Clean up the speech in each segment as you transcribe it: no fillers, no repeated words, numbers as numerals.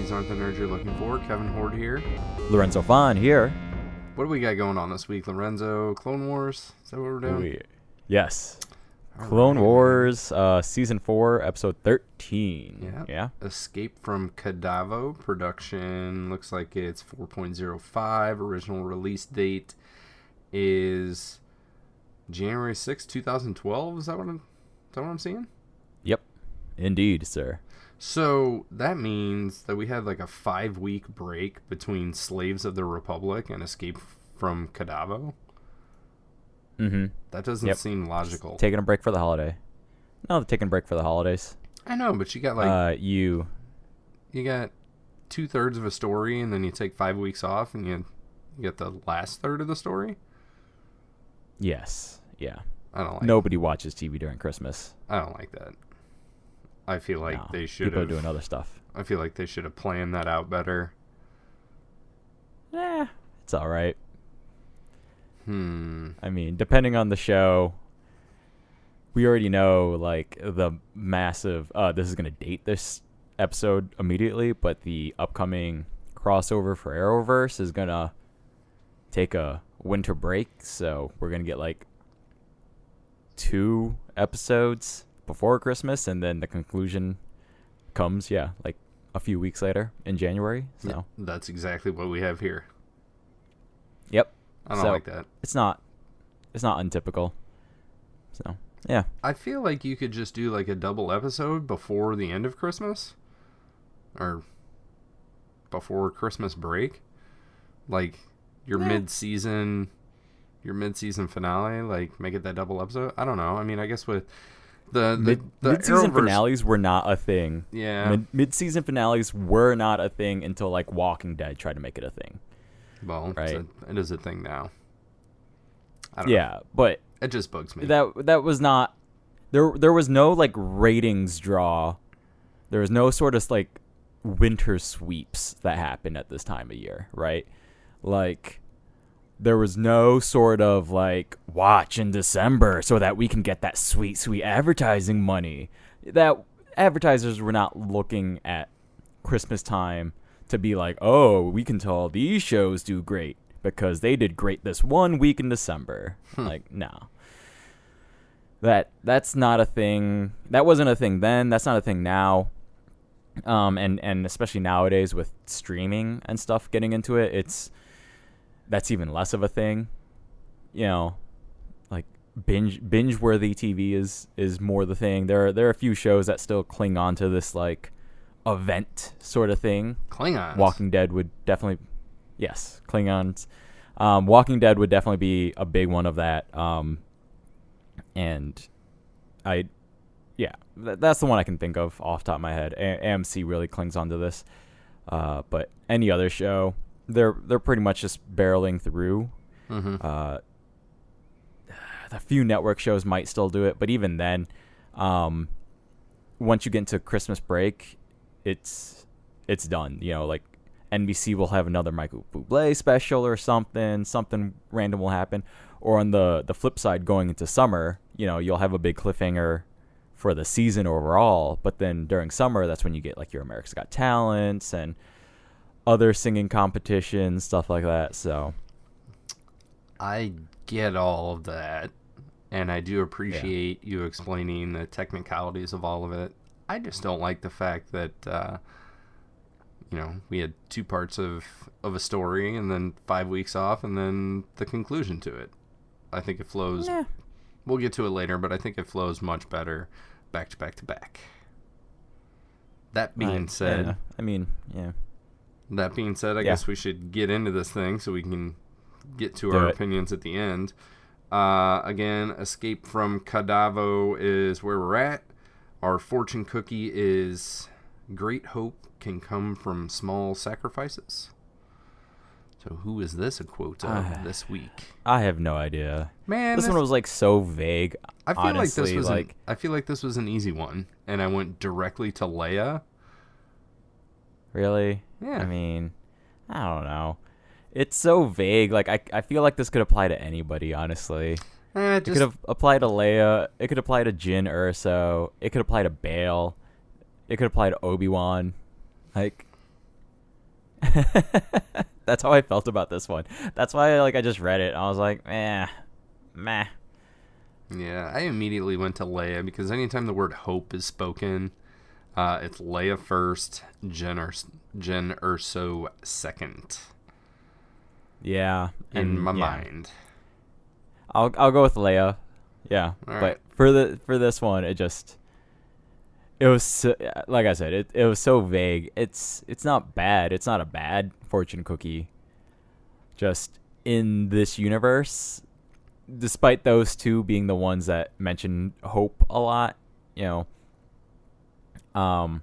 These aren't the nerds you're looking for. Kevin Horde here. Lorenzo Fon here. What do we got going on this week, Lorenzo? Clone Wars? Is that what we're doing? Yes. All Clone right. Wars, Season 4, Episode 13. Yeah. Escape from Kadavo. Production looks like it's 4.05. Original release date is January 6, 2012. Is that what I'm seeing? Yep. Indeed, sir. So that means that we had like a 5-week break between Slaves of the Republic and Escape from Kadavo. Mm-hmm. That doesn't seem logical. Just taking a break for the holiday. No, taking a break for the holidays. I know, but you got like you got 2/3 of a story, and then you take 5 weeks off, and you get the last third of the story. Yes. Yeah. I don't like. Nobody watches TV during Christmas. I don't like that. I feel like they should People have are doing other stuff. I feel like they should have planned that out better. It's all right. I mean, depending on the show, we already know like the massive. This is gonna date this episode immediately, but the upcoming crossover for Arrowverse is gonna take a winter break, so we're gonna get like 2 episodes before Christmas, and then the conclusion comes, like a few weeks later in January. So Yeah, that's exactly what we have here. Yep. I don't like that. It's not untypical. So yeah. I feel like you could just do like a double episode before the end of Christmas, or before Christmas break, like your mid-season finale. Like make it that double episode. I don't know. I mean, I guess with the mid-season Arrowverse finales were not a thing. Yeah. Mid-season finales were not a thing until like Walking Dead tried to make it a thing. Well, right. It is a thing now. I don't know. But it just bugs me. That was not there was no like ratings draw. There was no sort of like winter sweeps that happened at this time of year, right? Like there was no sort of like watch in December so that we can get that sweet advertising money. That advertisers were not looking at Christmas time to be like, oh, we can tell these shows do great because they did great this 1 week in December. Like, no. That's not a thing. That wasn't a thing then. That's not a thing now. And especially nowadays with streaming and stuff getting into it, that's even less of a thing. You know, like binge worthy TV is more the thing. There are a few shows that still cling on to this like event sort of thing. Klingons. Walking Dead would definitely, yes, Klingons. Walking Dead would definitely be a big one of that. And that's the one I can think of off the top of my head. AMC really clings onto this. But any other show, they're pretty much just barreling through. Mm-hmm. The few network shows might still do it, but even then, once you get into Christmas break, it's done. You know, like NBC will have another Michael Bublé special or something random will happen. Or on the flip side, going into summer, you know, you'll have a big cliffhanger for the season overall, but then during summer, that's when you get like your America's Got Talents and other singing competitions, stuff like that. So I get all of that, and I do appreciate you explaining the technicalities of all of it. I just don't like the fact that we had 2 parts of a story and then 5 weeks off and then the conclusion to it. I think it flows. Yeah. We'll get to it later, but I think it flows much better back to back to back. That being said, That being said, I guess we should get into this thing so we can get to our opinions at the end. Again, Escape from Kadavo is where we're at. Our fortune cookie is great hope can come from small sacrifices. So who is this a quote of this week? I have no idea. Man, this one was like so vague. I feel honestly, like this was an easy one, and I went directly to Leia. Really? Yeah. I mean, I don't know. It's so vague. Like I feel like this could apply to anybody, honestly. It could have applied to Leia. It could apply to Jyn Erso. It could apply to Bail. It could apply to Obi-Wan. Like, That's how I felt about this one. That's why I just read it. I was like, meh. Yeah, I immediately went to Leia because anytime the word hope is spoken, it's Leia first, Jen Erso second. Yeah, in my mind. I'll go with Leia. Yeah, All but right. for this one, it was so, like I said, it was so vague. It's not bad. It's not a bad fortune cookie. Just in this universe, despite those two being the ones that mention hope a lot, it's not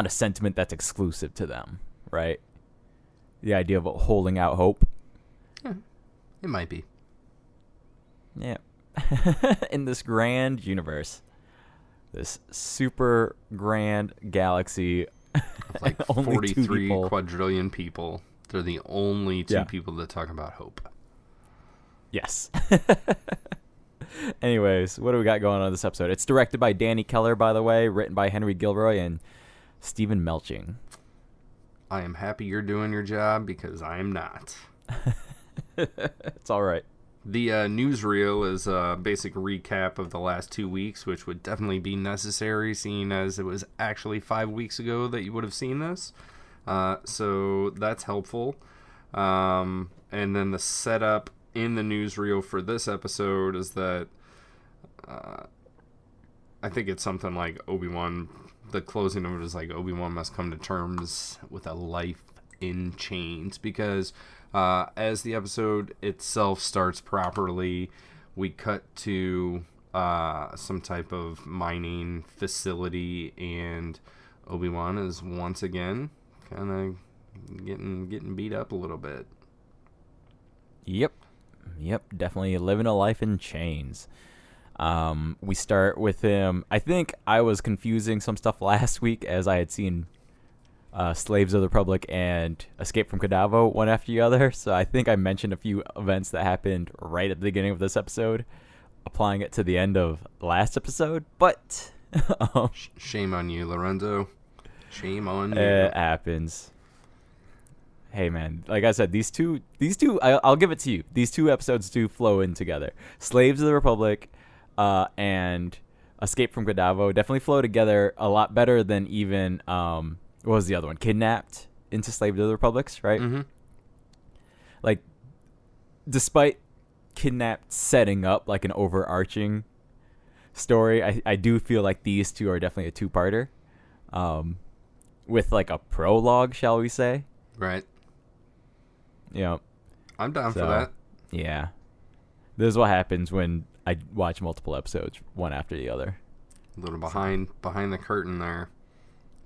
a sentiment that's exclusive to them, right? The idea of holding out hope. Yeah, it might be. Yeah. In this grand universe, this super grand galaxy, Like only 43 quadrillion people. They're the only two people that talk about hope. Yes. Anyways, what do we got going on in this episode? It's directed by Danny Keller, by the way, written by Henry Gilroy and Stephen Melching. I am happy you're doing your job because I am not. It's all right. The newsreel is a basic recap of the last 2 weeks, which would definitely be necessary, seeing as it was actually 5 weeks ago that you would have seen this. So that's helpful. And then the setup in the newsreel for this episode is that I think it's something like Obi-Wan. The closing of it is like Obi-Wan must come to terms with a life in chains, because as the episode itself starts properly, we cut to some type of mining facility, and Obi-Wan is once again kind of getting beat up a little bit. Yep, definitely living a life in chains. We start with him. I think I was confusing some stuff last week, as I had seen Slaves of the Republic and Escape from Kadavo one after the other. So I think I mentioned a few events that happened right at the beginning of this episode, applying it to the end of the last episode. But shame on you, Lorenzo. Shame on you. It happens. Hey man, like I said, these two, I'll give it to you. These two episodes do flow in together. Slaves of the Republic and Escape from Kadavo definitely flow together a lot better than even what was the other one? Kidnapped into Slaves of the Republics, right? Mm-hmm. Like, despite Kidnapped setting up like an overarching story, I do feel like these two are definitely a two-parter, with like a prologue, shall we say? Right. Yeah. I'm down for that. Yeah. This is what happens when I watch multiple episodes, one after the other. A little behind the curtain there.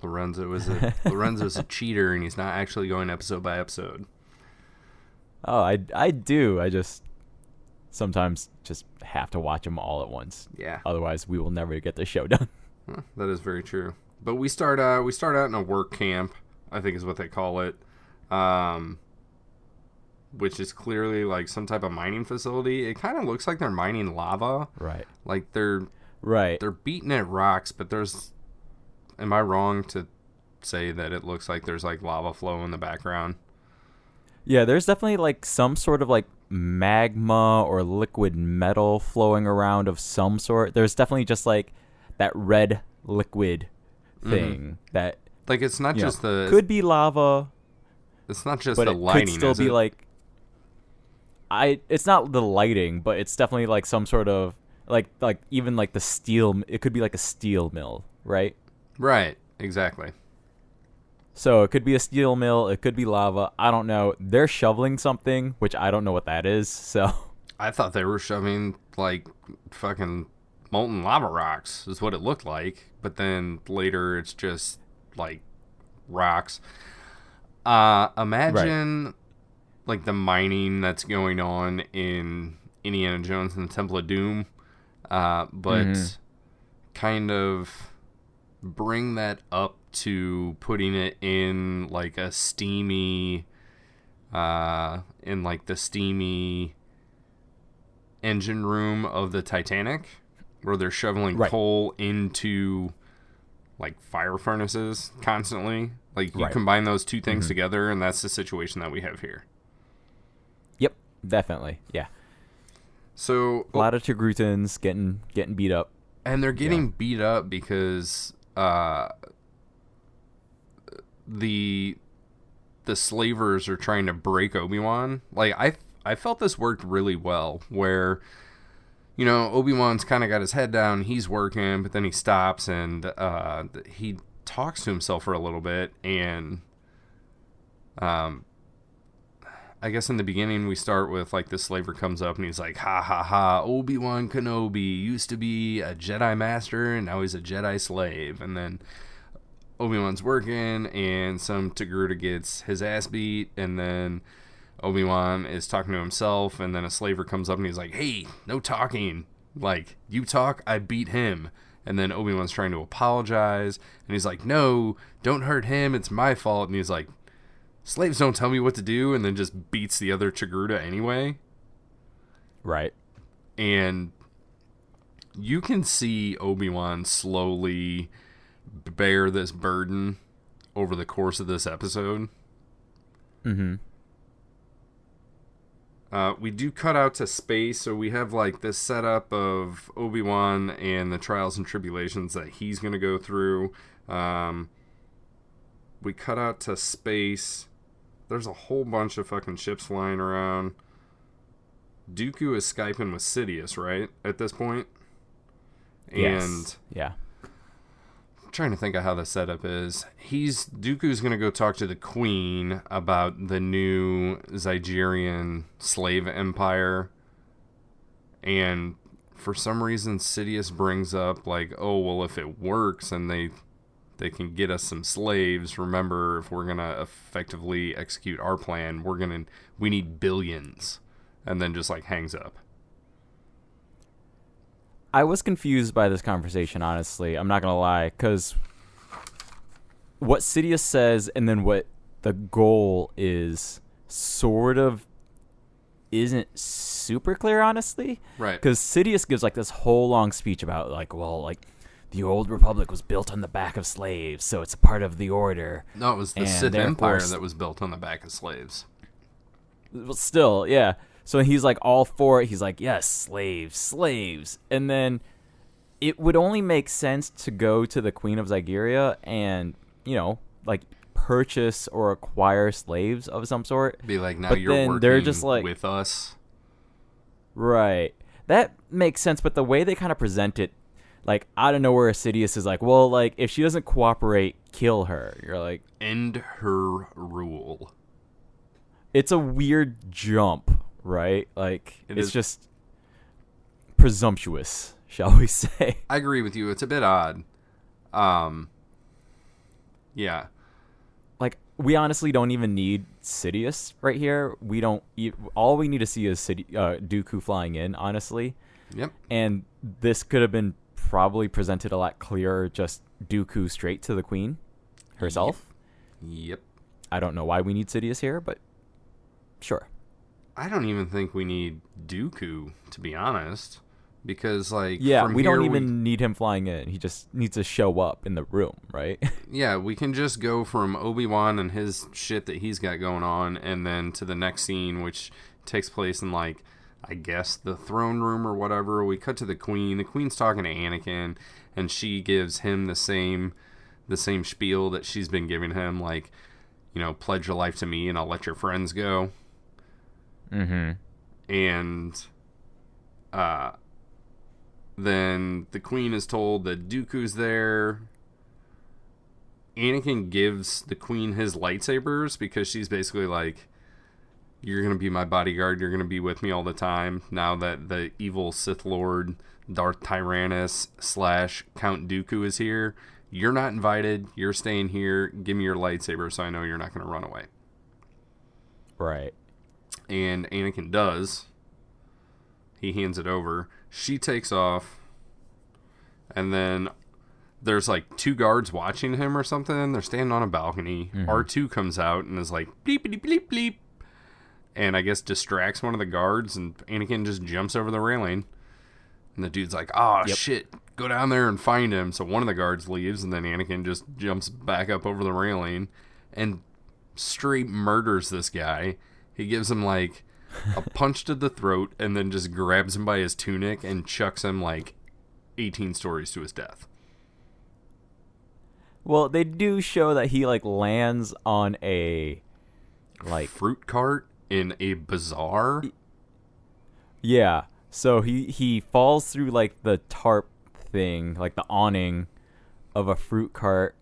Lorenzo's a cheater, and he's not actually going episode by episode. Oh, I do. I just sometimes just have to watch them all at once. Yeah. Otherwise, we will never get the show done. Well, that is very true. But we start out in a work camp, I think is what they call it, which is clearly like some type of mining facility. It kind of looks like they're mining lava. Right. Like they're beating at rocks, but am I wrong to say that it looks like there's like lava flow in the background? Yeah, there's definitely like some sort of like magma or liquid metal flowing around of some sort. There's definitely just like that red liquid thing that, like, it's not just the could be lava. It's not just but the it lighting. Could still be it? Like it's not the lighting, but it's definitely like some sort of like even like the steel. It could be like a steel mill, right? Right. Exactly. So it could be a steel mill. It could be lava. I don't know. They're shoveling something, which I don't know what that is. So I thought they were shoving like fucking molten lava rocks is what it looked like, but then later it's just like rocks. Imagine like the mining that's going on in Indiana Jones and the Temple of Doom, but kind of bring that up to putting it in like a steamy, in like the steamy engine room of the Titanic, where they're shoveling coal into like fire furnaces constantly. Like you Right. combine those two things together, and that's the situation that we have here. Yep, definitely. Yeah. So A lot of Tigrutans getting beat up. and they're getting beat up because the slavers are trying to break Obi-Wan. Like I felt this worked really well, where Obi-Wan's kind of got his head down, he's working, but then he stops and he talks to himself for a little bit, and I guess in the beginning we start with like the slaver comes up and he's like, ha ha ha, Obi-Wan Kenobi used to be a Jedi master and now he's a Jedi slave. And then Obi-Wan's working and some Togruta gets his ass beat, and then Obi-Wan is talking to himself, and then a slaver comes up and he's like, hey, no talking. Like, you talk, I beat him. And then Obi-Wan's trying to apologize, and he's like, no, don't hurt him, it's my fault. And he's like, slaves don't tell me what to do, and then just beats the other Togruta anyway. Right. And you can see Obi-Wan slowly bear this burden over the course of this episode. Mm-hmm. We do cut out to space, so we have like this setup of Obi-Wan and the trials and tribulations that he's going to go through. We cut out to space. There's a whole bunch of fucking ships flying around. Dooku is Skyping with Sidious, right? At this point? Yes. And yeah. I'm trying to think of how the setup is. Dooku's going to go talk to the Queen about the new Zygerian slave empire. And for some reason, Sidious brings up, like, oh, well, if it works and they can get us some slaves, remember, if we're going to effectively execute our plan, we need billions. And then just, like, hangs up. I was confused by this conversation, honestly. I'm not going to lie, because what Sidious says and then what the goal is sort of isn't super clear, honestly. Right. Because Sidious gives, like, this whole long speech about, like, well, like, the old Republic was built on the back of slaves, so it's a part of the Order. No, it was the Sith Empire that was built on the back of slaves. Well, still, yeah. So he's like all for it. He's like, yes, slaves. And then it would only make sense to go to the Queen of Zygeria and, like purchase or acquire slaves of some sort. Be like, now but you're then working they're just like, with us. Right. That makes sense. But the way they kind of present it, like out of nowhere, Sidious is like, well, like if she doesn't cooperate, kill her. You're like, end her rule. It's a weird jump. Right? Like, it's just presumptuous, shall we say. I agree with you. It's a bit odd. Yeah. Like, we honestly don't even need Sidious right here. We don't... all we need to see is Dooku flying in, honestly. Yep. And this could have been probably presented a lot clearer, just Dooku straight to the Queen herself. Yep. I don't know why we need Sidious here, but sure. I don't even think we need Dooku, to be honest, because we don't even need him flying in. He just needs to show up in the room, right? Yeah, we can just go from Obi-Wan and his shit that he's got going on, and then to the next scene, which takes place in I guess the throne room or whatever. We cut to the Queen. The Queen's talking to Anakin, and she gives him the same spiel that she's been giving him, like, pledge your life to me and I'll let your friends go. Mm-hmm. And then the Queen is told that Dooku's there. Anakin gives the Queen his lightsabers because she's basically like, you're going to be my bodyguard, you're going to be with me all the time, now that the evil Sith Lord Darth Tyrannus / Count Dooku is here. You're not invited, you're staying here, give me your lightsaber so I know you're not going to run away. Right. And Anakin does. He hands it over. She takes off. And then there's like 2 guards watching him or something. They're standing on a balcony. Mm-hmm. R2 comes out and is like, bleepity bleep bleep. And I guess distracts one of the guards. And Anakin just jumps over the railing. And the dude's like, shit, go down there and find him. So one of the guards leaves, and then Anakin just jumps back up over the railing and straight murders this guy. He gives him like a punch to the throat and then just grabs him by his tunic and chucks him like 18 stories to his death. Well, they do show that he like lands on a like fruit cart in a bazaar. Yeah. So he falls through like the tarp thing, like the awning of a fruit cart,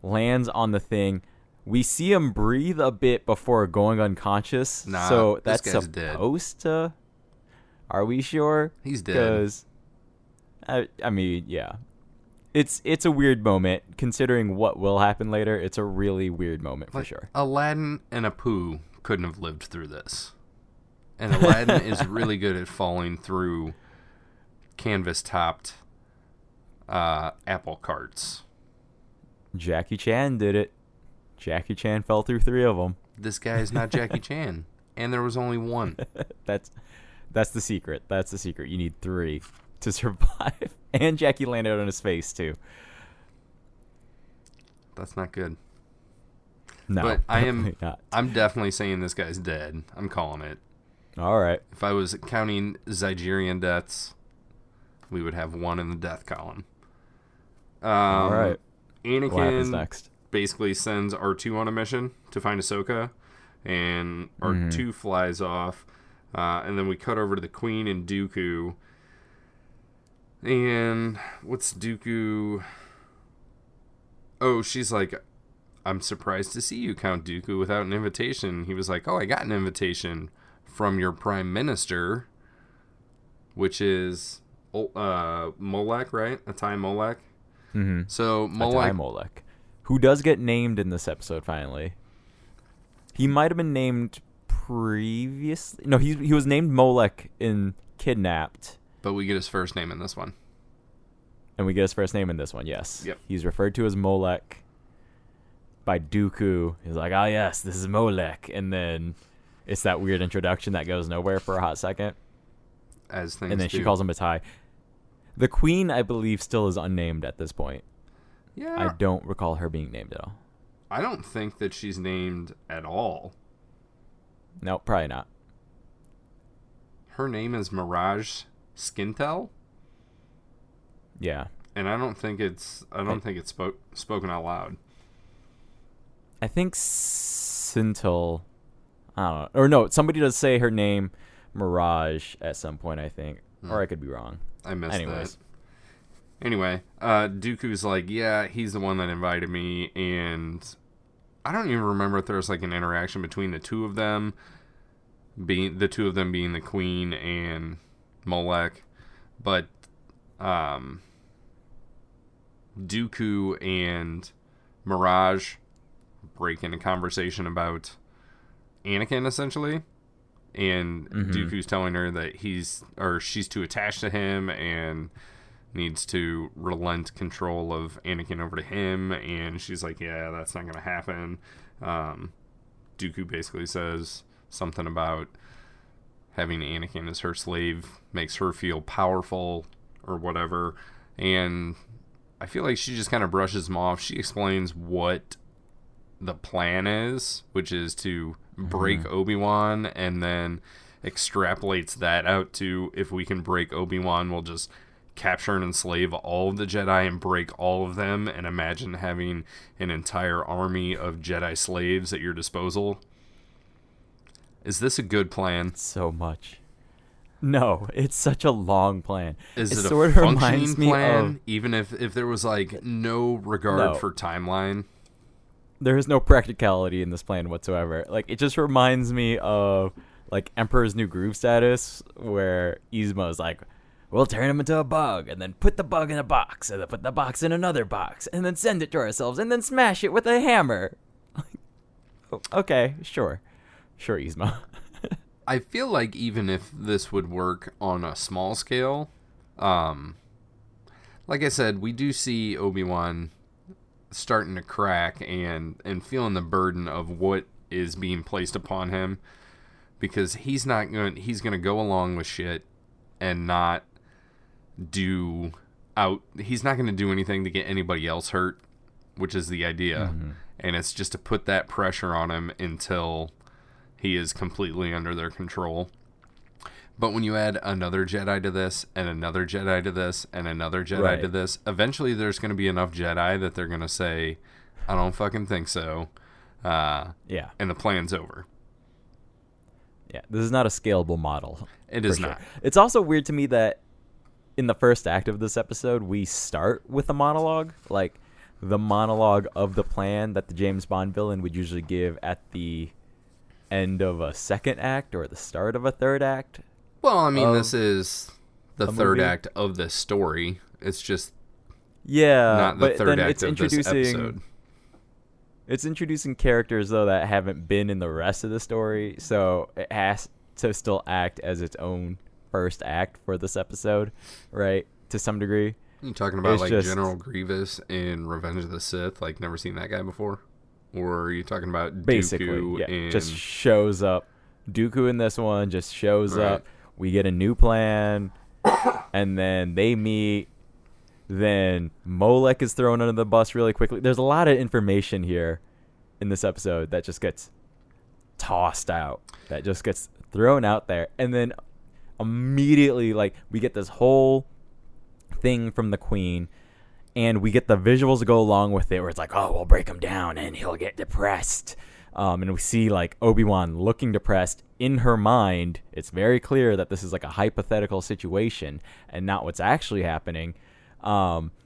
lands on the thing. We see him breathe a bit before going unconscious. Nah, so that's this guy's supposed to. Are we sure? He's dead. Because I mean, yeah. It's a weird moment considering what will happen later. It's a really weird moment for sure. Aladdin and Apu couldn't have lived through this. And Aladdin is really good at falling through canvas-topped apple carts. Jackie Chan did it. Jackie Chan fell through 3 of them. This guy is not Jackie Chan. And there was only 1. That's the secret. That's the secret. You need 3 to survive. And Jackie landed on his face, too. That's not good. No, but not. I'm definitely saying this guy's dead. I'm calling it. All right. If I was counting Zygerian deaths, we would have 1 in the death column. All right. Anakin what happens next? Basically sends R2 on a mission to find Ahsoka, and R2 flies off, and then we cut over to the Queen and Dooku. And what's Dooku? Oh, she's like, I'm surprised to see you, Count Dooku, without an invitation. He was like, oh, I got an invitation from your Prime Minister, which is Molech, right? Atai Molech. Mm-hmm. So Atai Molech, who does get named in this episode finally. He might have been named previously. No, he was named Molech in Kidnapped. But we get his first name in this one. And we get his first name in this one, yes. Yep. He's referred to as Molech by Dooku. He's like, oh, yes, this is Molech. And then it's that weird introduction that goes nowhere for a hot second. As things And then do. she calls him Atai. The Queen, I believe, still is unnamed at this point. Yeah. I don't recall her being named at all. I don't think that she's named at all. No, probably not. Her name is Mirage Skintel. Yeah. And I don't think it's spoken out loud. I think Sintel. I don't know. Or no, somebody does say her name Mirage at some point, I think. Or I could be wrong. I missed that. Anyway, Dooku's like, yeah, he's the one that invited me, and I don't even remember if there was like an interaction between the two of them, being the Queen and Molech, but Dooku and Mirage break into conversation about Anakin essentially, and Dooku's telling her that she's too attached to him and needs to relent control of Anakin over to him, and she's like, yeah, that's not gonna happen. Dooku basically says something about having Anakin as her slave makes her feel powerful or whatever, and I feel like she just kind of brushes him off. She explains what the plan is, which is to break Obi-Wan, and then extrapolates that out to, if we can break Obi-Wan, we'll just capture and enslave all of the Jedi and break all of them, and imagine having an entire army of Jedi slaves at your disposal. Is this a good plan? So much. No, it's such a long plan. Is it sort a of functioning reminds me plan, of, even if there was like no regard for timeline? There is no practicality in this plan whatsoever. Like, it just reminds me of like Emperor's New Groove Status, where Yzma's like, we'll turn him into a bug, and then put the bug in a box, and then put the box in another box, and then send it to ourselves, and then smash it with a hammer. Okay, sure, Yzma. I feel like even if this would work on a small scale, like I said, we do see Obi-Wan starting to crack and feeling the burden of what is being placed upon him, because he's going to go along with shit and not do He's not going to do anything to get anybody else hurt, which is the idea. Mm-hmm. And it's just to put that pressure on him until he is completely under their control. But when you add another Jedi to this, and another Jedi to this, and another Jedi to this, eventually there's going to be enough Jedi that they're going to say, I don't fucking think so. And the plan's over. Yeah, this is not a scalable model. It is not. It's also weird to me that in the first act of this episode, we start with a monologue. Like, the monologue of the plan that the James Bond villain would usually give at the end of a second act or the start of a third act. Well, I mean, this is the third act of this story. It's just not the third act of this episode. It's introducing characters, though, that haven't been in the rest of the story, so it has to still act as its own first act for this episode, right? To some degree. You talking about General Grievous in Revenge of the Sith? Like, never seen that guy before? Or are you talking about Dooku in... just shows up. Dooku in this one just shows up. We get a new plan, and then they meet. Then Molech is thrown under the bus really quickly. There's a lot of information here in this episode that just gets tossed out, that just gets thrown out there. And then immediately, like, we get this whole thing from the Queen, and we get the visuals to go along with it, where it's like, oh, we'll break him down and he'll get depressed. And we see, like, Obi-Wan looking depressed in her mind. It's very clear that this is like a hypothetical situation and not what's actually happening.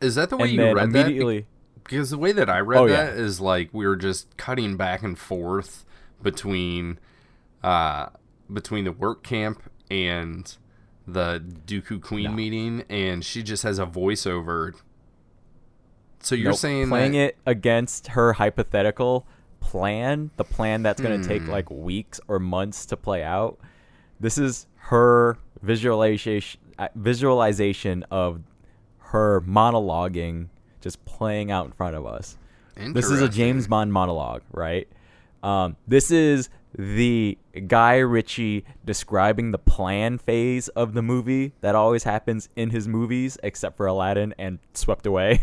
Is that the way you read that? Because the way that I read that is like we were just cutting back and forth between the work camp and the Dooku Queen meeting, and she just has a voiceover. So you're saying playing it against her hypothetical plan, the plan that's going to take like weeks or months to play out. This is her visualization of her monologuing just playing out in front of us. This is a James Bond monologue, right? This is the Guy Ritchie describing the plan phase of the movie that always happens in his movies, except for Aladdin and Swept Away.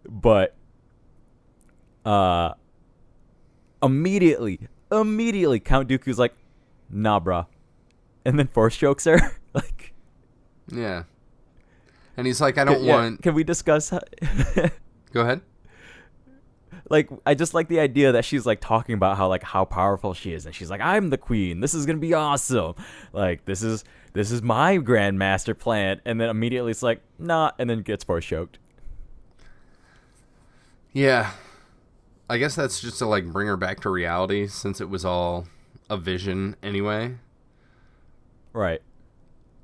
But immediately Count Dooku's like, nah, bruh, and then force chokes her. Like, yeah, and he's like, I don't want. Can we discuss? Go ahead. Like, I just like the idea that she's like talking about how powerful she is, and she's like, I'm the queen. This is gonna be awesome. Like, this is my grand master plan, and then immediately it's like, nah, and then gets force choked. Yeah, I guess that's just to like bring her back to reality, since it was all a vision anyway. Right.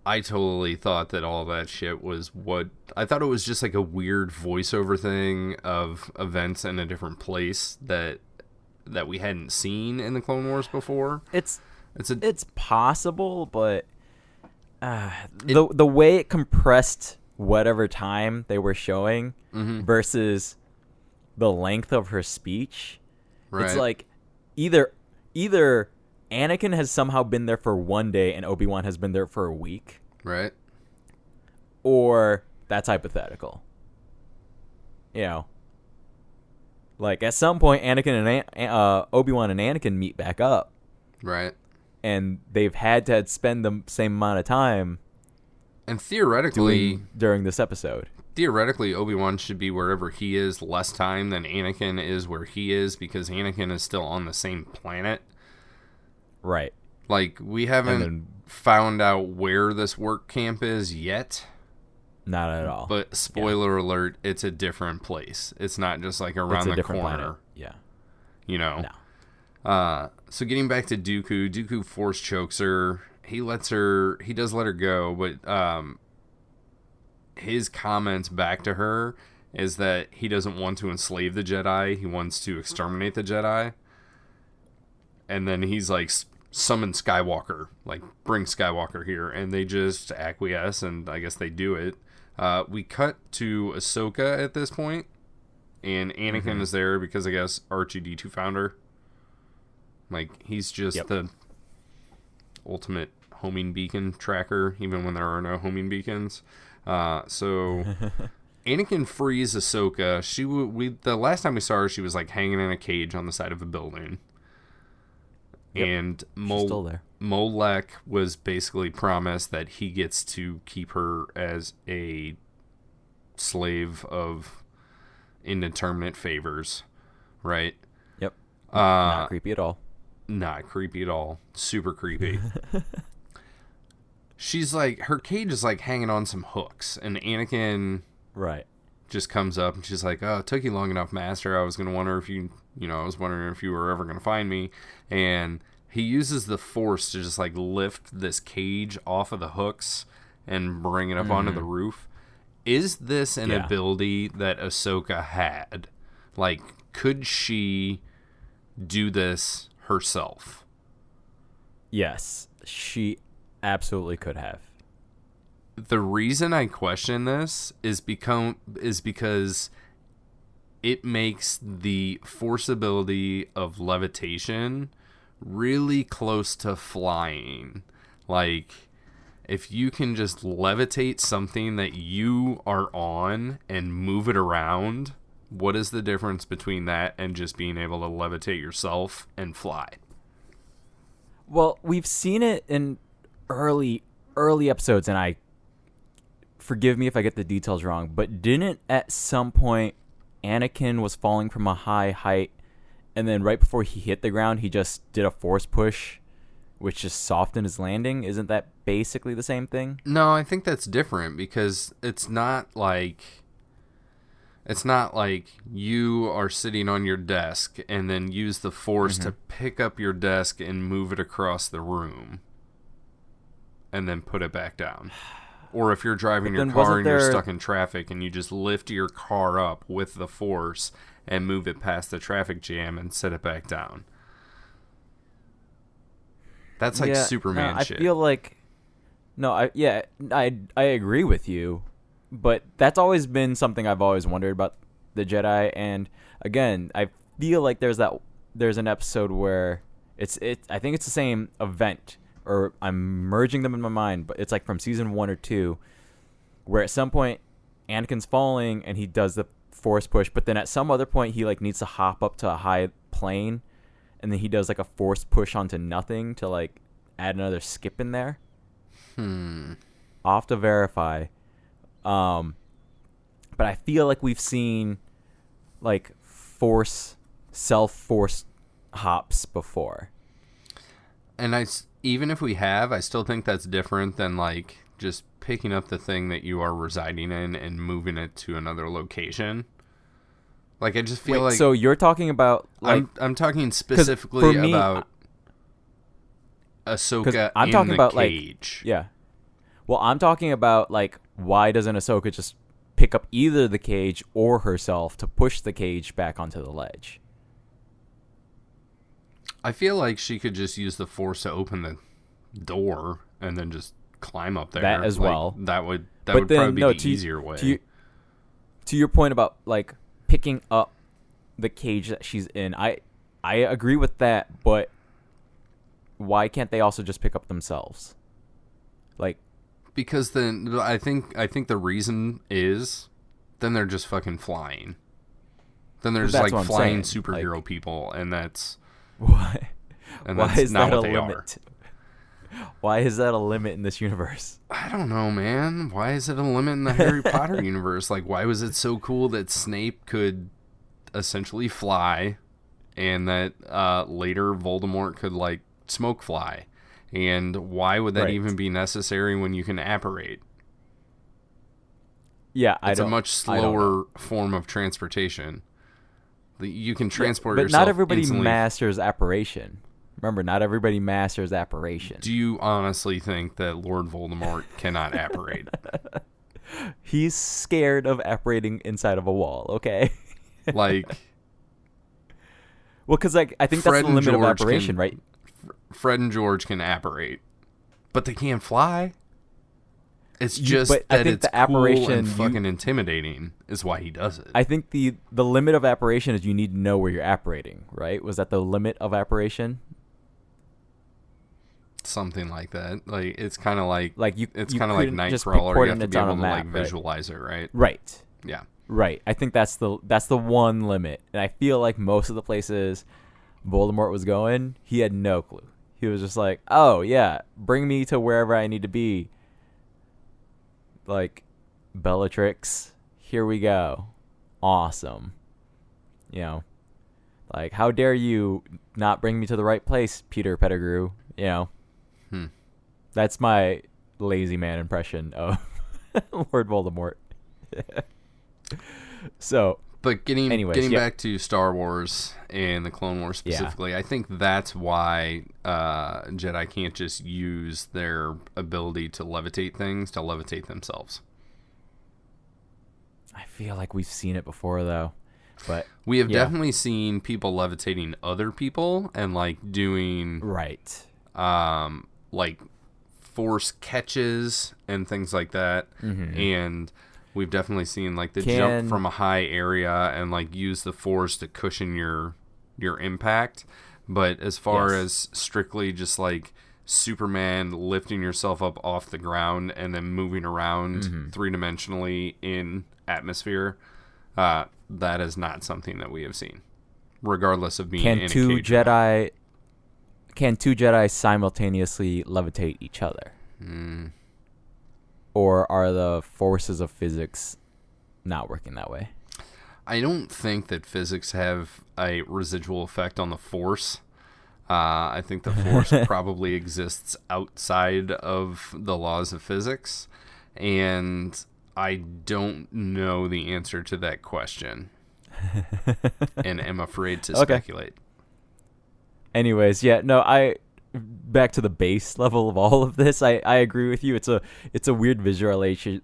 I totally thought that all that shit was what... I thought it was just like a weird voiceover thing of events in a different place that we hadn't seen in the Clone Wars before. It's possible, but the way it compressed whatever time they were showing versus the length of her speech, it's like either Anakin has somehow been there for one day and Obi-Wan has been there for a week. Right. Or that's hypothetical. You know. Like, at some point, Anakin and Obi-Wan and Anakin meet back up. Right. And they've had to spend the same amount of time. And theoretically... during this episode. Theoretically, Obi-Wan should be wherever he is less time than Anakin is where he is, because Anakin is still on the same planet. Right. Like, we haven't found out where this work camp is yet. Not at all. But spoiler alert, it's a different place. It's not just like around the corner. Planet. Yeah. You know? No. So getting back to Dooku force chokes her. He does let her go, but his comments back to her is that he doesn't want to enslave the Jedi. He wants to exterminate the Jedi. And then he's like, summon Skywalker, like, bring Skywalker here, and they just acquiesce, and I guess they do it. We cut to Ahsoka at this point, and Anakin is there because I guess R2-D2 found her. Like, he's just the ultimate homing beacon tracker, even when there are no homing beacons. So Anakin frees Ahsoka. The last time we saw her, she was like hanging in a cage on the side of a building. Yep. And She's still there. Molech was basically promised that he gets to keep her as a slave of indeterminate favors, right? Yep. Not creepy at all. Not creepy at all. Super creepy. She's like, her cage is like hanging on some hooks, and Anakin just comes up and she's like, "Oh, it took you long enough, Master. I was gonna wonder if I was wondering if you were ever gonna find me." And he uses the Force to just like lift this cage off of the hooks and bring it up onto the roof. Is this an ability that Ahsoka had? Like, could she do this herself? Yes, she absolutely could have. The reason I question this is because it makes the Force ability of levitation really close to flying. Like, if you can just levitate something that you are on and move it around, what is the difference between that and just being able to levitate yourself and fly? Well, we've seen it in early episodes, and forgive me if I get the details wrong, but didn't at some point Anakin was falling from a high height, and then right before he hit the ground, he just did a Force push, which just softened his landing? Isn't that basically the same thing? No, I think that's different, because it's not like you are sitting on your desk and then use the Force to pick up your desk and move it across the room and then put it back down. Or if you're driving your car and you're stuck in traffic and you just lift your car up with the Force and move it past the traffic jam and set it back down. That's like Superman shit. I feel like... I agree with you. But that's always been something I've always wondered about the Jedi. And again, I feel like there's an episode where I think it's the same event, or I'm merging them in my mind, but it's like from season 1 or 2, where at some point Anakin's falling and he does the Force push, but then at some other point he like needs to hop up to a high plane, and then he does like a Force push onto nothing to like add another skip in there. I'll have to verify. But I feel like we've seen like self-force hops before. And even if we have, I still think that's different than like just picking up the thing that you are residing in and moving it to another location. Like, I just feel like... So you're talking about... like, I'm talking specifically about Ahsoka I'm in talking the about cage. Like, yeah. Well, I'm talking about, like, why doesn't Ahsoka just pick up either the cage or herself to push the cage back onto the ledge? I feel like she could just use the Force to open the door and then just climb up there. That as well. That would probably be the easier way. To your point about, like, picking up the cage that she's in, I agree with that, but why can't they also just pick up themselves? Like... Because then I think the reason is then they're just fucking flying. Then they're just like flying superhero like, people, and that's why. And that's is not that what a they limit? Why is that a limit in this universe? I don't know, man. Why is it a limit in the Harry Potter universe? Like, why was it so cool that Snape could essentially fly, and that later Voldemort could like smoke fly? And why would that even be necessary when you can apparate? Yeah, it's a much slower form of transportation. You can transport but yourself. But not everybody instantly. Masters apparition. Remember, not everybody masters apparition. Do you honestly think that Lord Voldemort cannot apparate? He's scared of apparating inside of a wall. Okay. Like. Well, because like I think that's the limit of apparition, right? Fred and George can apparate, but they can't fly. It's just that it's the apparition cool and fucking intimidating is why he does it. I think the limit of apparition is you need to know where you're apparating, right? Was that the limit of apparition? Something like that. Like it's kind of like it's you kind of like couldn't just Nightcrawler. You have to it be on able a to map, like right? visualize it, right? Right. Yeah. Right. I think that's the one limit. And I feel like most of the places Voldemort was going, he had no clue. He was just like, "Oh, yeah, bring me to wherever I need to be." Like, Bellatrix, here we go. Awesome. You know, like, how dare you not bring me to the right place, Peter Pettigrew? You know, that's my lazy man impression of Lord Voldemort. So, but getting anyways, back to Star Wars and the Clone Wars specifically, I think that's why Jedi can't just use their ability to levitate things to levitate themselves. I feel like we've seen it before, though. But we have definitely seen people levitating other people and like doing like force catches and things like that. And we've definitely seen like the jump from a high area and like use the force to cushion your impact. But as far as strictly just like Superman lifting yourself up off the ground and then moving around three-dimensionally in atmosphere, that is not something that we have seen, regardless of being in a cage. Can two Jedi simultaneously levitate each other? Or are the forces of physics not working that way? I don't think that physics have a residual effect on the Force. I think the Force probably exists outside of the laws of physics, and I don't know the answer to that question, and am afraid to speculate. Anyways, back to the base level of all of this. I agree with you. It's a weird visualization.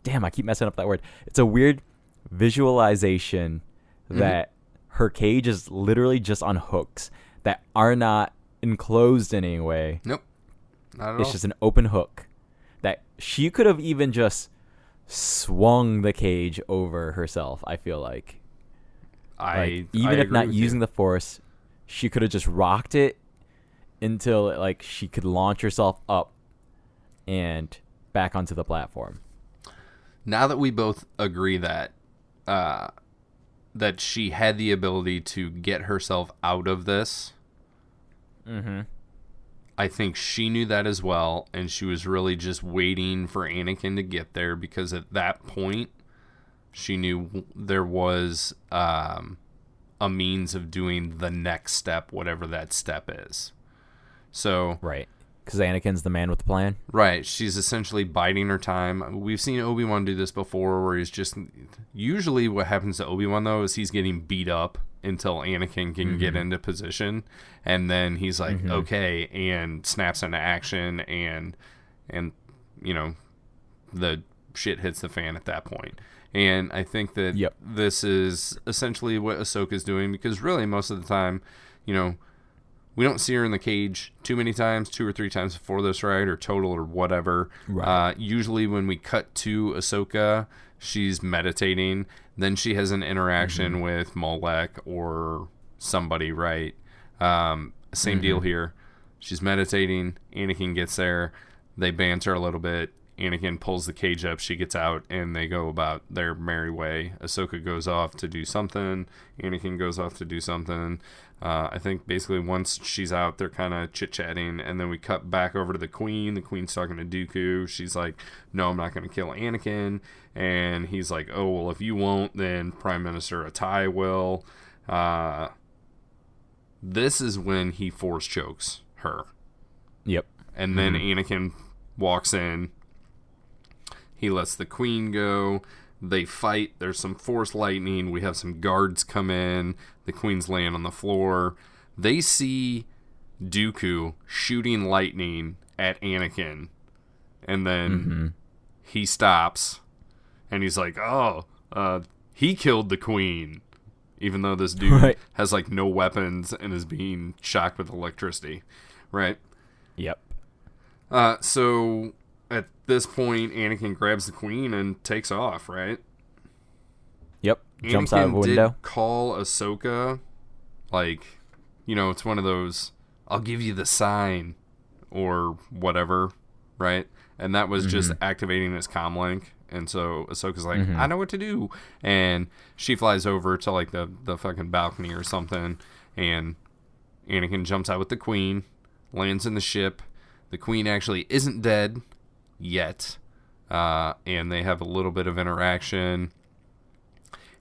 Damn, I keep messing up that word. It's a weird visualization that her cage is literally just on hooks that are not enclosed in any way. Nope, not at all. It's just an open hook that she could have even just swung the cage over herself. I feel like, even if not using the Force, she could have just rocked it until like she could launch herself up and back onto the platform. Now that we both agree that that she had the ability to get herself out of this, I think she knew that as well, and she was really just waiting for Anakin to get there, because at that point she knew there was a means of doing the next step, whatever that step is. So right, because Anakin's the man with the plan. Right, she's essentially biding her time. We've seen Obi-Wan do this before, where he's just... Usually what happens to Obi-Wan, though, is he's getting beat up until Anakin can get into position, and then he's like, okay, and snaps into action, and you know, the shit hits the fan at that point. And I think that this is essentially what Ahsoka's doing, because really most of the time, you know, we don't see her in the cage too many times, 2 or 3 times before this, right? Or total or whatever. Right. Usually when we cut to Ahsoka, she's meditating. Then she has an interaction with Molech or somebody, right? Same deal here. She's meditating. Anakin gets there. They banter a little bit. Anakin pulls the cage up. She gets out, and they go about their merry way. Ahsoka goes off to do something. Anakin goes off to do something. I think basically once she's out, they're kind of chit-chatting, and then we cut back over to the Queen. The Queen's talking to Dooku. She's like, no, I'm not going to kill Anakin. And he's like, oh, well, if you won't, then Prime Minister Atai will. This is when he force chokes her. Yep. And then Anakin walks in. He lets the Queen go. They fight. There's some force lightning. We have some guards come in. The Queen's laying on the floor. They see Dooku shooting lightning at Anakin. And then he stops. And he's like, oh, he killed the Queen. Even though this dude has like no weapons and is being shocked with electricity. Right? Yep. So... At this point, Anakin grabs the Queen and takes off, right? Yep. Jumps out of a window. Did call Ahsoka, like, you know, it's one of those, I'll give you the sign, or whatever, right? And that was just activating his comm link. And so Ahsoka's like, I know what to do. And she flies over to like the fucking balcony or something. And Anakin jumps out with the queen, lands in the ship. The queen actually isn't dead yet. And they have a little bit of interaction.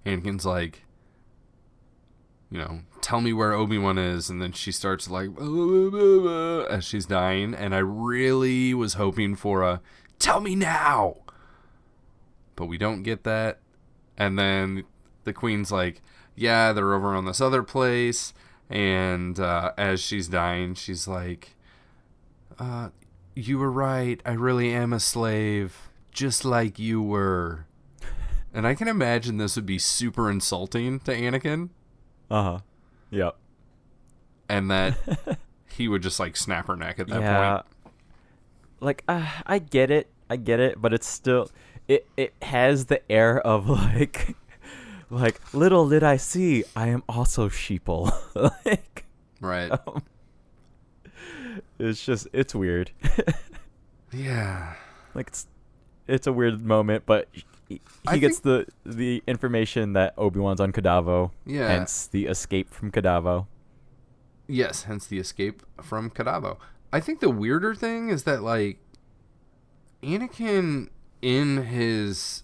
Anakin's like, tell me where Obi-Wan is. And then she starts like, as she's dying. And I really was hoping for a, tell me now. But we don't get that. And then the queen's like, yeah, they're over on this other place. And as she's dying, she's like, you were right. I really am a slave, just like you were. And I can imagine this would be super insulting to Anakin. Uh-huh. Yep. And that he would just like snap her neck at that point. Like, I get it, but it's still... It has the air of like little did I see, I am also sheeple. Like, right. It's weird. Yeah. Like it's a weird moment, but he gets the information that Obi-Wan's on Kadavo. Yeah. Hence the escape from Kadavo. Yes, hence the escape from Kadavo. I think the weirder thing is that like Anakin in his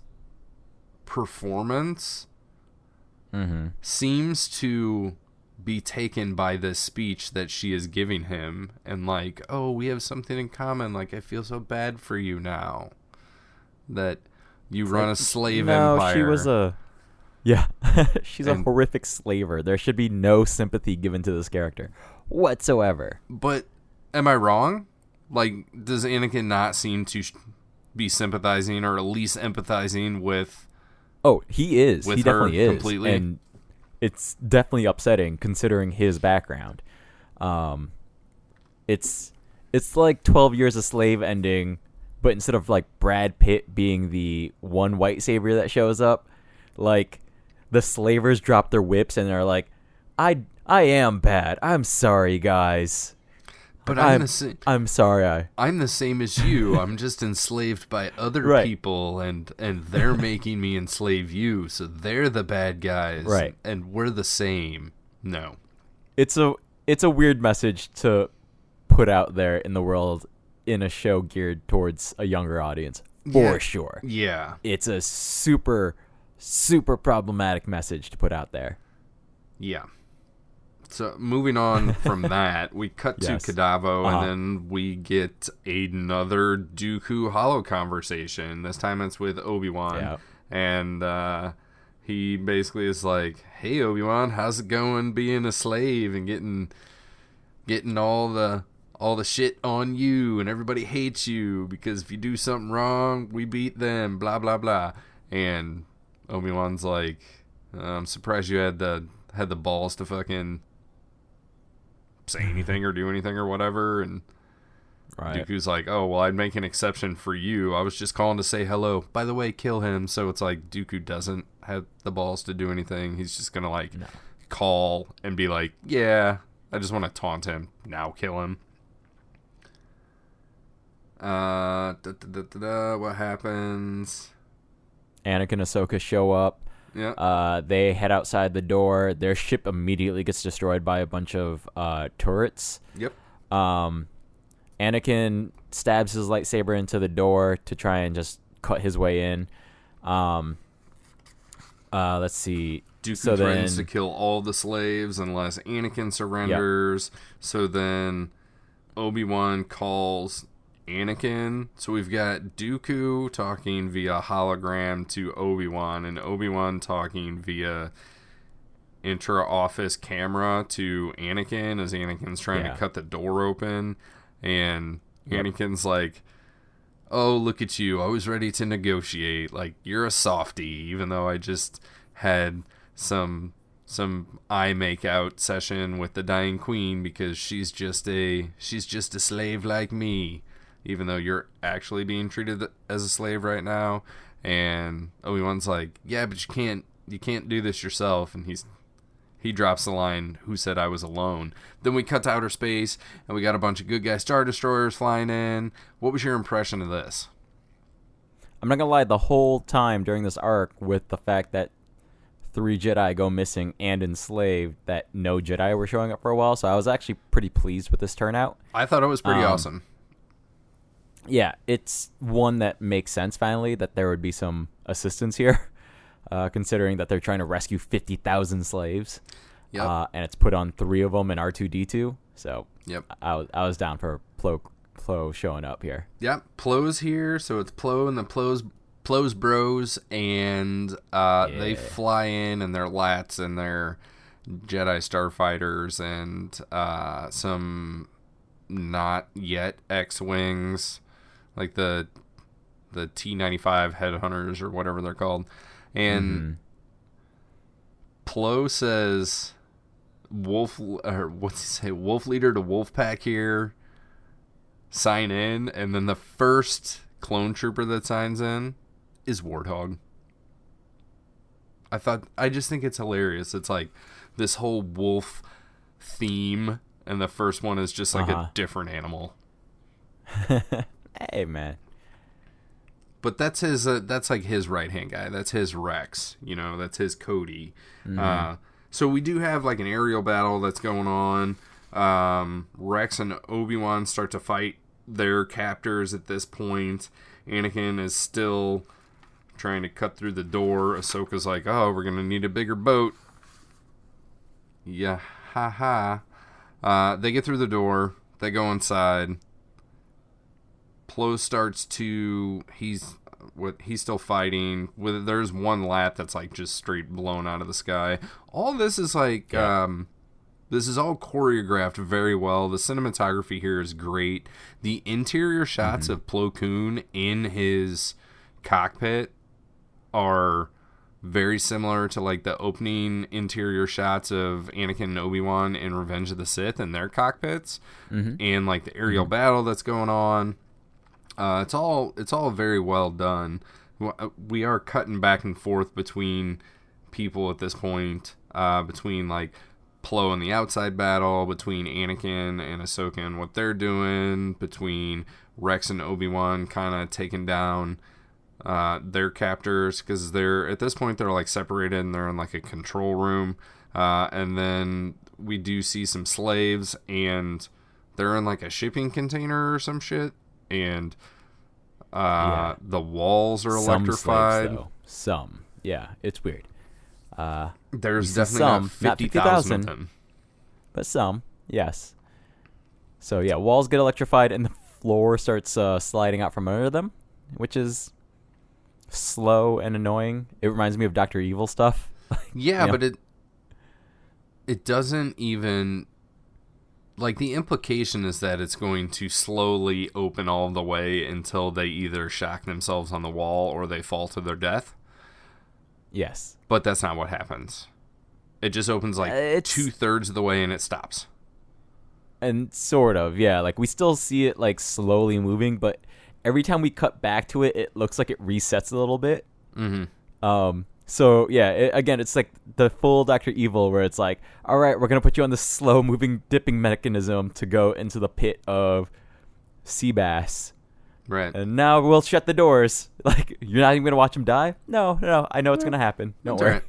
performance seems to be taken by this speech that she is giving him and like, oh, we have something in common, like I feel so bad for you now that you run a slave empire. She was she's a horrific slaver. There should be no sympathy given to this character whatsoever. But am I wrong? Like, does Anakin not seem to be sympathizing or at least empathizing with? Oh, he is. He definitely is. Completely. And it's definitely upsetting considering his background. It's like 12 Years a Slave ending, but instead of like Brad Pitt being the one white savior that shows up, like the slavers drop their whips and they're like, I am bad. I'm sorry, guys. But I'm the same. I'm sorry. I'm the same as you. I'm just enslaved by other people, and they're making me enslave you. So they're the bad guys, right? And we're the same. No, it's a weird message to put out there in the world in a show geared towards a younger audience, for sure. Yeah, it's a super problematic message to put out there. Yeah. So moving on from that, we cut to Kadavo, and then we get another Dooku holo conversation. This time it's with Obi-Wan, and he basically is like, "Hey Obi-Wan, how's it going being a slave and getting all the shit on you, and everybody hates you because if you do something wrong, we beat them, blah blah blah." And Obi-Wan's like, "I'm surprised you had the balls to fucking say anything or do anything or whatever." And Dooku's like, "Oh, well, I'd make an exception for you. I was just calling to say hello. By the way, kill him." So it's like Dooku doesn't have the balls to do anything. He's just going to call and be like, "Yeah, I just want to taunt him. Now kill him." What happens? Anakin and Ahsoka show up. Yeah. They head outside the door. Their ship immediately gets destroyed by a bunch of turrets. Yep. Anakin stabs his lightsaber into the door to try and just cut his way in. Let's see. Dooku threatens to kill all the slaves unless Anakin surrenders. Yep. So then Obi-Wan calls Anakin. So we've got Dooku talking via hologram to Obi-Wan, and Obi-Wan talking via intra-office camera to Anakin as Anakin's trying to cut the door open. And Anakin's like, "Oh, look at you. I was ready to negotiate. Like, you're a softie, even though I just had some eye make-out session with the dying queen because she's just a slave like me. Even though you're actually being treated as a slave right now." And Obi-Wan's like, "Yeah, but you can't do this yourself." And he drops the line, "Who said I was alone?" Then we cut to outer space, and we got a bunch of good guy Star Destroyers flying in. What was your impression of this? I'm not going to lie, the whole time during this arc, with the fact that 3 Jedi go missing and enslaved, that no Jedi were showing up for a while, so I was actually pretty pleased with this turnout. I thought it was pretty awesome. Yeah, it's one that makes sense finally that there would be some assistance here, considering that they're trying to rescue 50,000 slaves. Yep. And it's put on 3 of them in R2-D2. So yep. I was down for Plo showing up here. Yep, Plo's here, so it's Plo and the Plo's bros, and they fly in and their lats and their Jedi starfighters and some not yet X-Wings, like the T-95 headhunters or whatever they're called. And Plo says, what's he say? Wolf leader to wolf pack here. Sign in, and then the first clone trooper that signs in is Warthog. I just think it's hilarious. It's like this whole wolf theme, and the first one is just like a different animal. Hey, man. But that's his. That's like his right hand guy. That's his Rex. That's his Cody. So we do have like an aerial battle that's going on. Rex and Obi-Wan start to fight their captors at this point. Anakin is still trying to cut through the door. Ahsoka's like, "Oh, we're gonna need a bigger boat." Yeah, they get through the door. They go inside. Plo starts to. He's still fighting. There's one lat that's like just straight blown out of the sky. All this is like. This is all choreographed very well. The cinematography here is great. The interior shots of Plo Koon in his cockpit are very similar to like the opening interior shots of Anakin and Obi-Wan in Revenge of the Sith and their cockpits, and like the aerial battle that's going on. It's all very well done. We are cutting back and forth between people at this point, between like Plo in the outside battle, between Anakin and Ahsoka and what they're doing, between Rex and Obi-Wan kind of taking down their captors, because they're at this point they're like separated and they're in like a control room, and then we do see some slaves and they're in like a shipping container or some shit, and the walls are electrified. Some slaves, though. Yeah, it's weird. There's definitely not 50,000 of them. But some, yes. So yeah, walls get electrified and the floor starts sliding out from under them, which is slow and annoying. It reminds me of Dr. Evil stuff. Yeah, but it doesn't even... Like, the implication is that it's going to slowly open all the way until they either shock themselves on the wall or they fall to their death. Yes. But that's not what happens. It just opens like 2/3 of the way and it stops. And sort of, yeah. Like, we still see it like slowly moving, but every time we cut back to it, it looks like it resets a little bit. So yeah, it's like the full Dr. Evil where it's like, all right, we're gonna put you on this slow moving dipping mechanism to go into the pit of sea bass. Right. And now we'll shut the doors. Like, you're not even gonna watch him die? No, I know it's gonna happen. Don't worry. Right.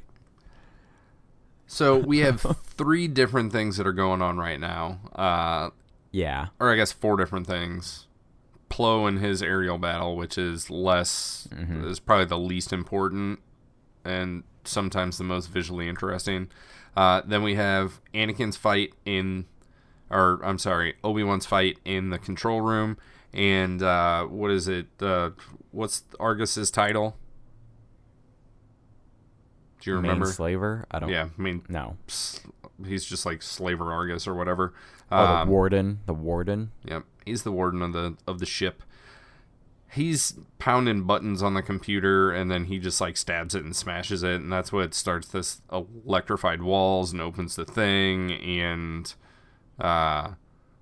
So we have 3 different things that are going on right now. Yeah. Or I guess 4 different things. Plo and his aerial battle, which is is probably the least important and sometimes the most visually interesting. Then we have Anakin's fight Obi-Wan's fight in the control room. And what is it? What's Argus's title? Do you remember? Enslaver? I don't. Yeah, I mean, no. He's just like Slaver Argus or whatever. The warden. The warden. Yep, he's the warden of the ship. He's pounding buttons on the computer, and then he just like stabs it and smashes it, and that's what starts this electrified walls and opens the thing. And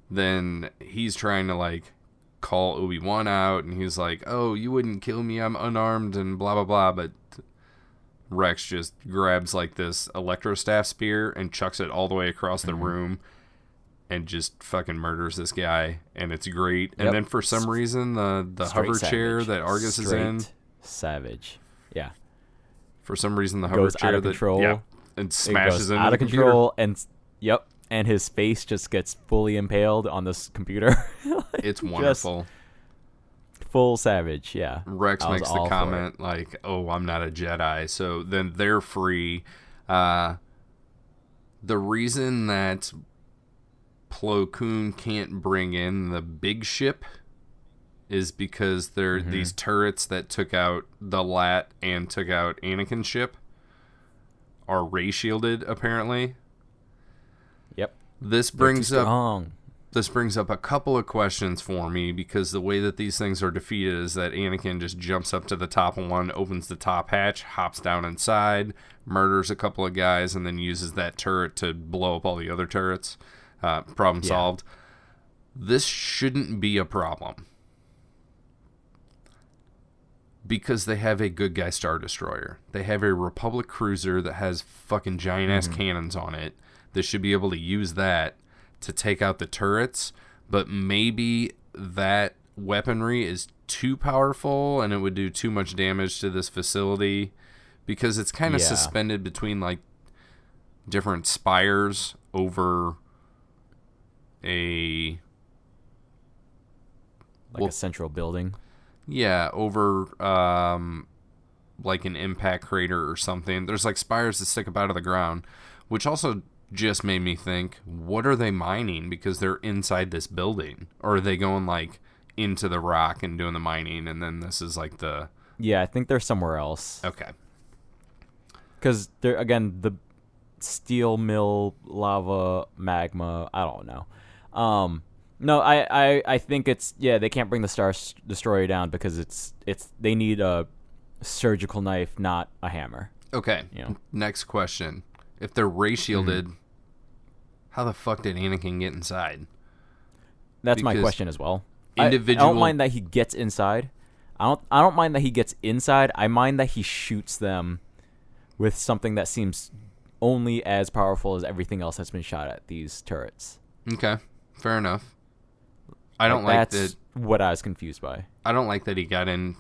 then he's trying to like call Obi-Wan out, and he's like, "Oh, you wouldn't kill me. I'm unarmed," and blah blah blah. But Rex just grabs like this electrostaff spear and chucks it all the way across the room and just fucking murders this guy, and it's great. And then for some reason the hover chair that Argus is in, savage. Yeah. For some reason the hover goes chair out of control. And smashes into out the of computer. control and his face just gets fully impaled on this computer. It's wonderful. Full savage, yeah. Rex makes the comment like, "Oh, I'm not a Jedi." So then they're free. The reason that Plo Koon can't bring in the big ship is because there are these turrets that took out the Lat and took out Anakin's ship are ray shielded, apparently. Yep. This brings up a couple of questions for me, because the way that these things are defeated is that Anakin just jumps up to the top of one, opens the top hatch, hops down inside, murders a couple of guys, and then uses that turret to blow up all the other turrets. Problem solved. This shouldn't be a problem, because they have a good guy Star Destroyer. They have a Republic cruiser that has fucking giant-ass cannons on it. They should be able to use that to take out the turrets, but maybe that weaponry is too powerful and it would do too much damage to this facility, because it's kind of suspended between like different spires over a central building. Yeah, over like an impact crater or something. There's like spires that stick up out of the ground, which also just made me think, what are they mining? Because they're inside this building. Or are they going like into the rock and doing the mining, and then this is like the... Yeah, I think they're somewhere else. Okay. Because they're, again, the steel mill, lava, magma, I don't know. No, I think it's, they can't bring the Star Destroyer down because it's they need a surgical knife, not a hammer. Okay. You know? Next question. If they're ray shielded, how the fuck did Anakin get inside? That's my question as well. I don't mind that he gets inside. I don't mind that he gets inside. I mind that he shoots them with something that seems only as powerful as everything else that's been shot at these turrets. Okay. Fair enough. I don't like that. That's what I was confused by. I don't like that he got in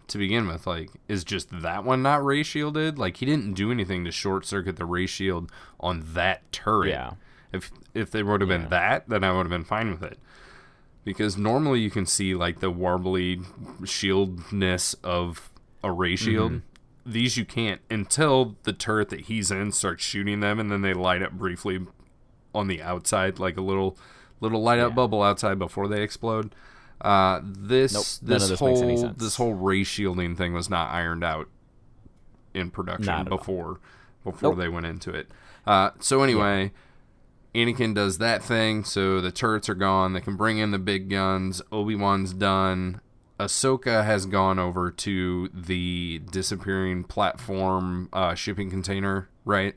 to begin with. Like, is just that one not ray shielded? Like, he didn't do anything to short circuit the ray shield on that turret. Yeah. If they would have been that, then I would have been fine with it. Because normally you can see like the warbly shieldness of a ray shield. These you can't until the turret that he's in starts shooting them, and then they light up briefly on the outside, like a little light up bubble outside before they explode. This whole ray shielding thing was not ironed out in production before they went into it. So anyway, Anakin does that thing, so the turrets are gone. They can bring in the big guns. Obi-Wan's done. Ahsoka has gone over to the disappearing platform shipping container, right?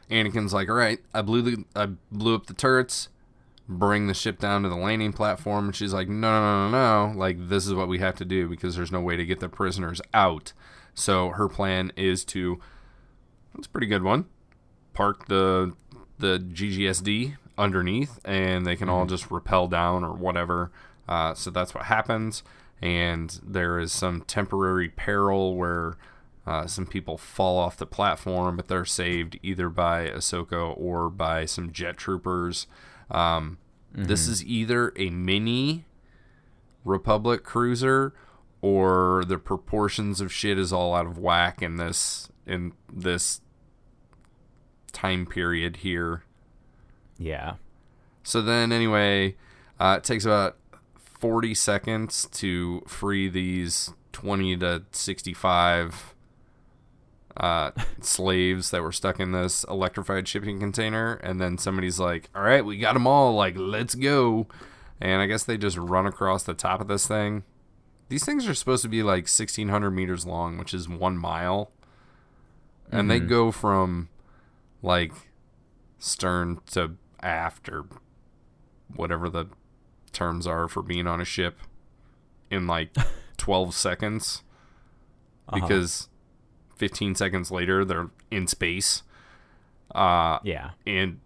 Anakin's like, all right, I blew up the turrets, bring the ship down to the landing platform. And she's like, no. Like, this is what we have to do because there's no way to get the prisoners out. So her plan is to, that's a pretty good one, park the GGSD underneath, and they can all just rappel down or whatever. So that's what happens. And there is some temporary peril where some people fall off the platform, but they're saved either by Ahsoka or by some jet troopers. This is either a mini Republic cruiser, or the proportions of shit is all out of whack in this time period here. Yeah. So then anyway, it takes about 40 seconds to free these 20 to 65 slaves that were stuck in this electrified shipping container, and then somebody's like, all right, we got them all, like, let's go. And I guess they just run across the top of this thing. These things are supposed to be like 1,600 meters long, which is 1 mile. And they go from like stern to aft, or whatever the terms are for being on a ship, in like 12 seconds. Because 15 seconds later, they're in space. And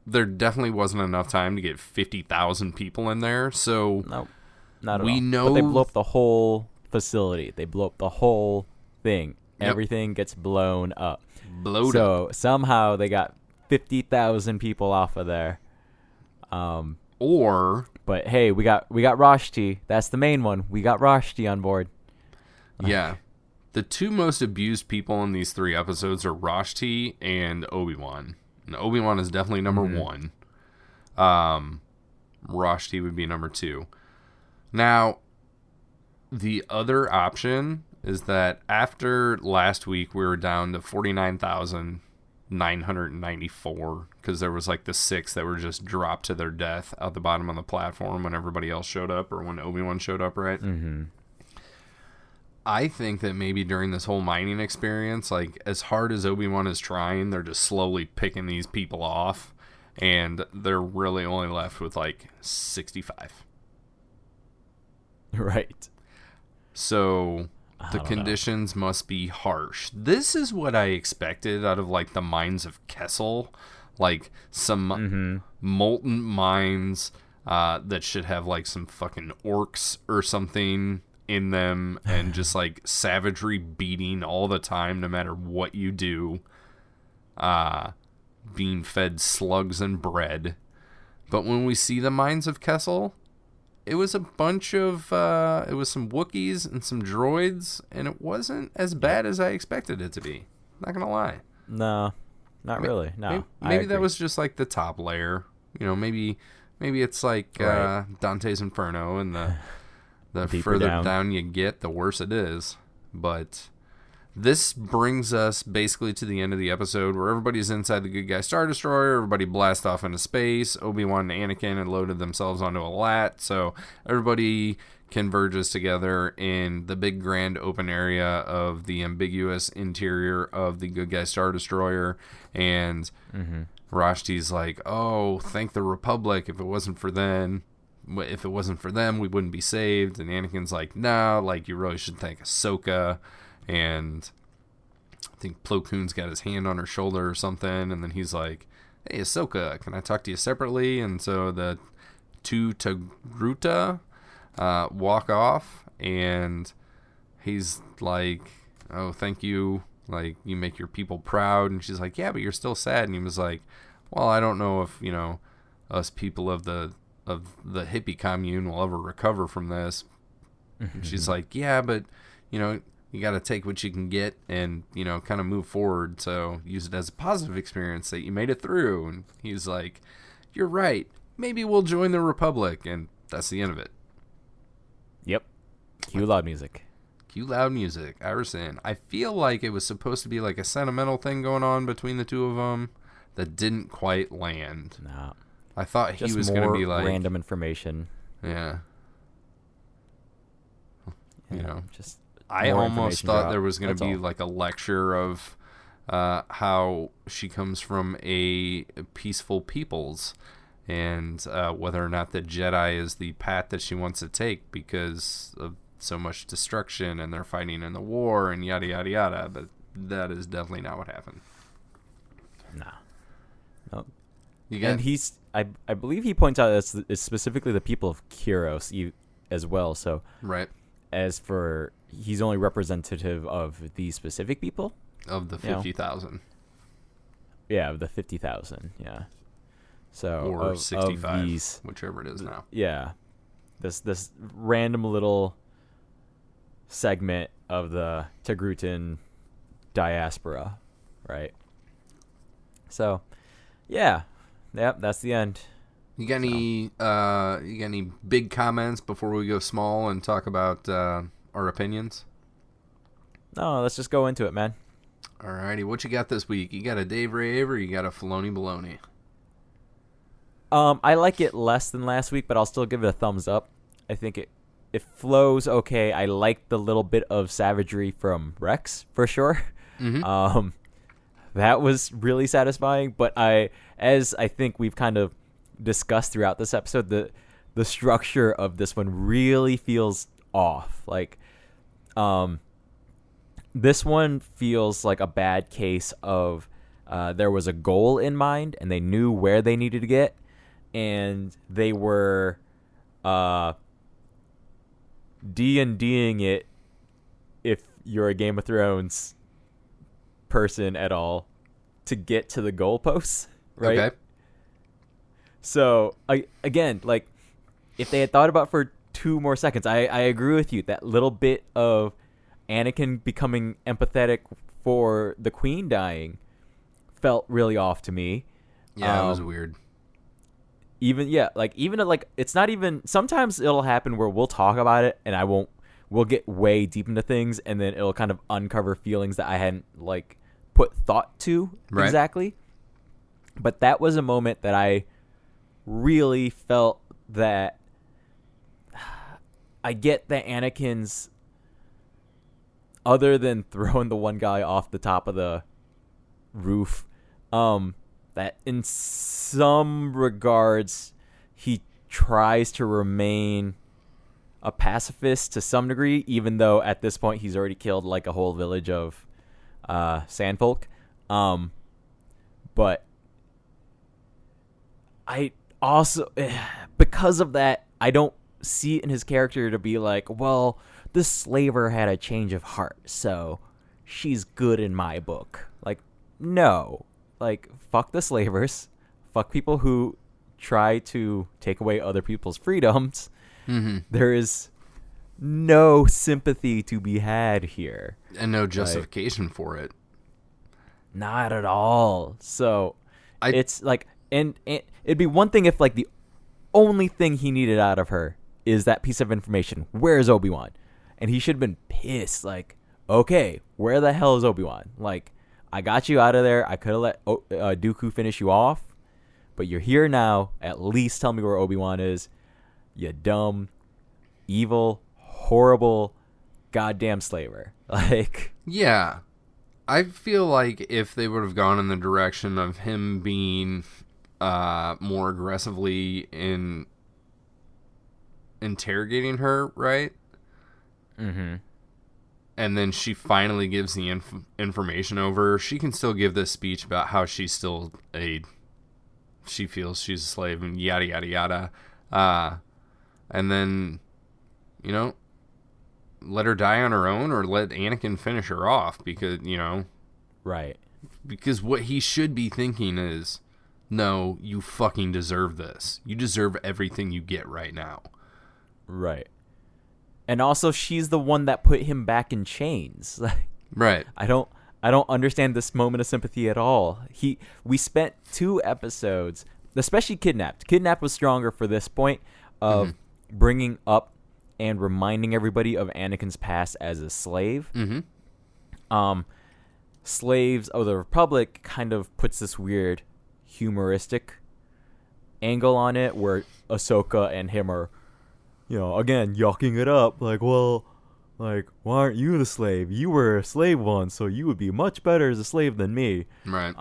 there definitely wasn't enough time to get 50,000 people in there. So no, not at we all. know But they blow up the whole facility. They blow up the whole thing. Yep. Everything gets blown up. Blowed up. So somehow they got 50,000 people off of there. But hey, we got Rashti. That's the main one. We got Rashti on board. Yeah. The two most abused people in these 3 episodes are Rashti and Obi-Wan. And Obi-Wan is definitely number 1. Rashti would be number 2. Now, the other option is that after last week, we were down to 49,994 because there was like the 6 that were just dropped to their death out the bottom of the platform when everybody else showed up, or when Obi-Wan showed up, right? Mm-hmm. I think that maybe during this whole mining experience, like, as hard as Obi-Wan is trying, they're just slowly picking these people off, and they're really only left with like 65. Right. So the conditions must be harsh. This is what I expected out of like the mines of Kessel, like some molten mines that should have like some fucking orcs or something in them, and just like savagery beating all the time no matter what you do, being fed slugs and bread. But when we see the mines of Kessel, it was a bunch of it was some Wookiees and some droids, and it wasn't as bad as I expected it to be, not gonna lie. No, not really. No, maybe that was just like the top layer, you know. Maybe it's like Dante's Inferno, and the further down you get, the worse it is. But this brings us basically to the end of the episode, where everybody's inside the good guy Star Destroyer. Everybody blasts off into space. Obi-Wan and Anakin had loaded themselves onto a lat, so everybody converges together in the big grand open area of the ambiguous interior of the good guy Star Destroyer. And Rashti's like, "Oh, thank the Republic. If it wasn't for them, we wouldn't be saved." And Anakin's like, "No, like, you really should thank Ahsoka." And I think Plo Koon's got his hand on her shoulder or something, and then he's like, "Hey, Ahsoka, can I talk to you separately?" And so the two Togruta walk off, and he's like, "Oh, thank you. Like, you make your people proud." And she's like, "Yeah, but you're still sad." And he was like, "Well, I don't know if, you know, us people of the hippie commune will ever recover from this." And she's like, "Yeah, but, you know, you got to take what you can get and, you know, kind of move forward. So use it as a positive experience that you made it through." And he's like, "You're right. Maybe we'll join the Republic." And that's the end of it. Yep. Cue loud music. Cue loud music. Iverson. I feel like it was supposed to be like a sentimental thing going on between the two of them that didn't quite land. No. I thought just he was going to be like random information. Yeah. You know, just I almost thought there was going to be like a lecture of how she comes from a peaceful peoples, and whether or not the Jedi is the path that she wants to take because of so much destruction, and they're fighting in the war and yada yada yada. But that is definitely not what happened. Nah. Nope. And he's I believe he points out it's specifically the people of Kyros as well. So right. As for, he's only representative of these specific people of the 50,000. Yeah, of the 50,000. Yeah. So or 65, of these, whichever it is now. Yeah. This random little segment of the Togrutan diaspora, right? So, yeah. Yep, that's the end. You got any big comments before we go small and talk about our opinions? No, let's just go into it, man. Alrighty, what you got this week? You got a Dave Rave or you got a Filoni Baloney? I like it less than last week, but I'll still give it a thumbs up. I think it flows okay. I like the little bit of savagery from Rex for sure. Mm-hmm. That was really satisfying. But as I think we've kind of discussed throughout this episode, the structure of this one really feels off. Like, this one feels like a bad case of there was a goal in mind and they knew where they needed to get, and they were D&D'ing it, if you're a Game of Thrones person at all, to get to the goalposts, right? Okay. So, again, like, if they had thought about for 2 more seconds, I agree with you. That little bit of Anakin becoming empathetic for the Queen dying felt really off to me. Yeah, it was weird. Even it's not even. Sometimes it'll happen where we'll talk about it, and we'll get way deep into things, and then it'll kind of uncover feelings that I hadn't like put thought to exactly. But that was a moment that I really felt that I get that Anakin's, other than throwing the one guy off the top of the roof, that in some regards he tries to remain a pacifist to some degree, even though at this point he's already killed like a whole village of sandfolk. But I also, because of that, I don't see it in his character to be like, well, this slaver had a change of heart, so she's good in my book. Like, no. Like, fuck the slavers. Fuck people who try to take away other people's freedoms. Mm-hmm. There is no sympathy to be had here. And no justification for it. Not at all. So, it's like, and it'd be one thing if, like, the only thing he needed out of her is that piece of information. Where is Obi-Wan? And he should have been pissed. Like, okay, where the hell is Obi-Wan? Like, I got you out of there. I could have let Dooku finish you off, but you're here now. At least tell me where Obi-Wan is. You dumb, evil, horrible, goddamn slaver. Like, yeah, I feel like if they would have gone in the direction of him being more aggressively interrogating her, right? Mm-hmm. And then she finally gives the information over. She can still give this speech about how she feels she's a slave and yada, yada, yada. And then, let her die on her own or let Anakin finish her off because, Right. Because what he should be thinking is, no, you fucking deserve this. You deserve everything you get right now. Right. And also, she's the one that put him back in chains. Right. I don't understand this moment of sympathy at all. We spent 2 episodes, especially Kidnapped. Kidnapped was stronger for this point of bringing up and reminding everybody of Anakin's past as a slave. Mm-hmm. Slaves of the Republic kind of puts this weird humoristic angle on it where Ahsoka and him are, again, yucking it up. Like, well, like, why aren't you the slave? You were a slave once, so you would be much better as a slave than me. Right.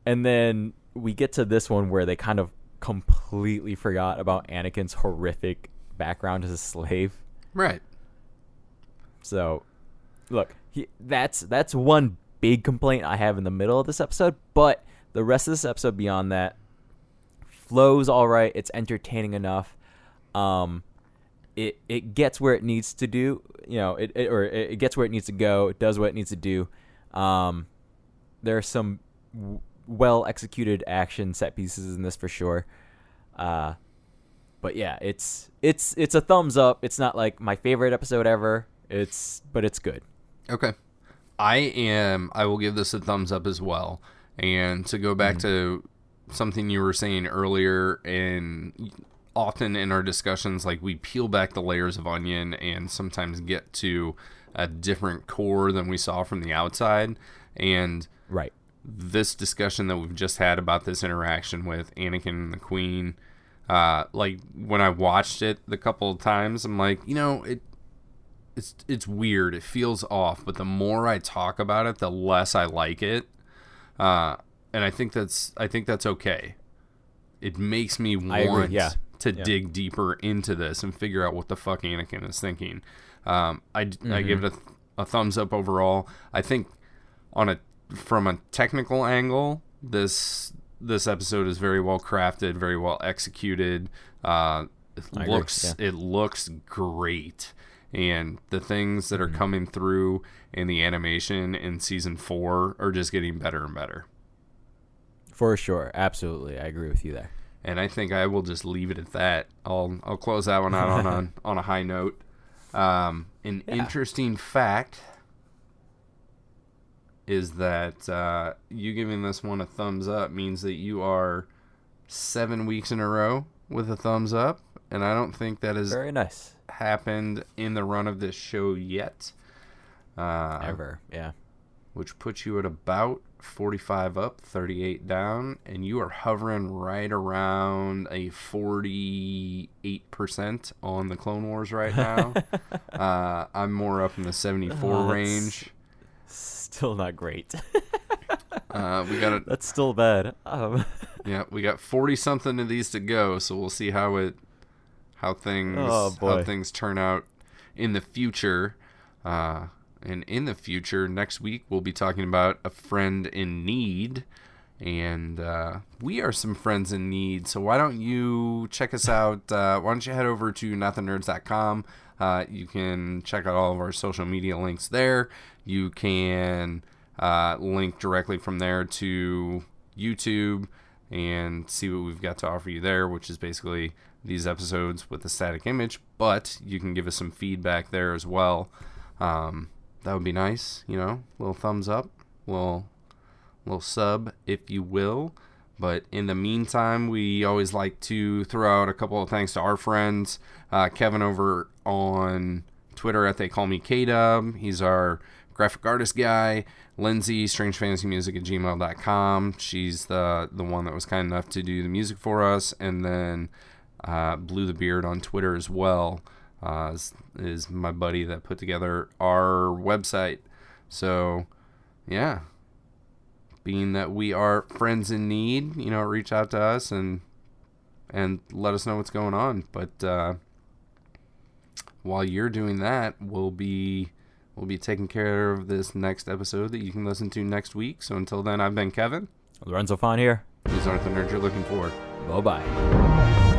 And then we get to this one where they kind of completely forgot about Anakin's horrific background as a slave. Right. So, look, that's one big complaint I have in the middle of this episode, but the rest of this episode beyond that flows all right. It's entertaining enough. It gets where it needs to do. It gets where it needs to go. It does what it needs to do. There are some well executed action set pieces in this for sure. But yeah, it's a thumbs up. It's not like my favorite episode ever. But it's good. Okay. I will give this a thumbs up as well. And to go back to something you were saying earlier, and often in our discussions, like, we peel back the layers of onion and sometimes get to a different core than we saw from the outside. And right. This discussion that we've just had about this interaction with Anakin and the Queen, like, when I watched it the couple of times, I'm like, it's weird. It feels off. But the more I talk about it, the less I like it. And I think that's okay. It makes me want to dig deeper into this and figure out what the fuck Anakin is thinking. I give it a thumbs up overall. I think from a technical angle, this episode is very well crafted, very well executed. It looks great, and the things that are coming through in the animation in season 4 are just getting better and better. For sure, absolutely, I agree with you there. And I think I will just leave it at that. I'll close that one out on a high note. Interesting fact is that you giving this one a thumbs up means that you are 7 weeks in a row with a thumbs up, and I don't think that has very nice happened in the run of this show yet. Ever, yeah. Which puts you at about 45 up, 38 down, and you are hovering right around a 48% on the Clone Wars right now. I'm more up in the 74 range. Still not great. That's still bad. Yeah, we got 40 something of these to go, so we'll see how things turn out in the future. And in the future, next week, we'll be talking about a friend in need. And we are some friends in need. So why don't you check us out? Why don't you head over to notthenerds.com. You can check out all of our social media links there. You can link directly from there to YouTube and see what we've got to offer you there, which is basically these episodes with a static image. But you can give us some feedback there as well. That would be nice, little thumbs up, little sub, if you will. But in the meantime, we always like to throw out a couple of thanks to our friends. Kevin over on Twitter at They Call Me Kadavo. He's our graphic artist guy. Lindsay, strangefantasymusic@gmail.com. She's the one that was kind enough to do the music for us. And then Blue the Beard on Twitter as well. Is my buddy that put together our website. So, yeah. Being that we are friends in need, reach out to us and let us know what's going on. But while you're doing that, we'll be taking care of this next episode that you can listen to next week. So until then, I've been Kevin. Lorenzo Fon here. These aren't the nerds you're looking for. Bye-bye.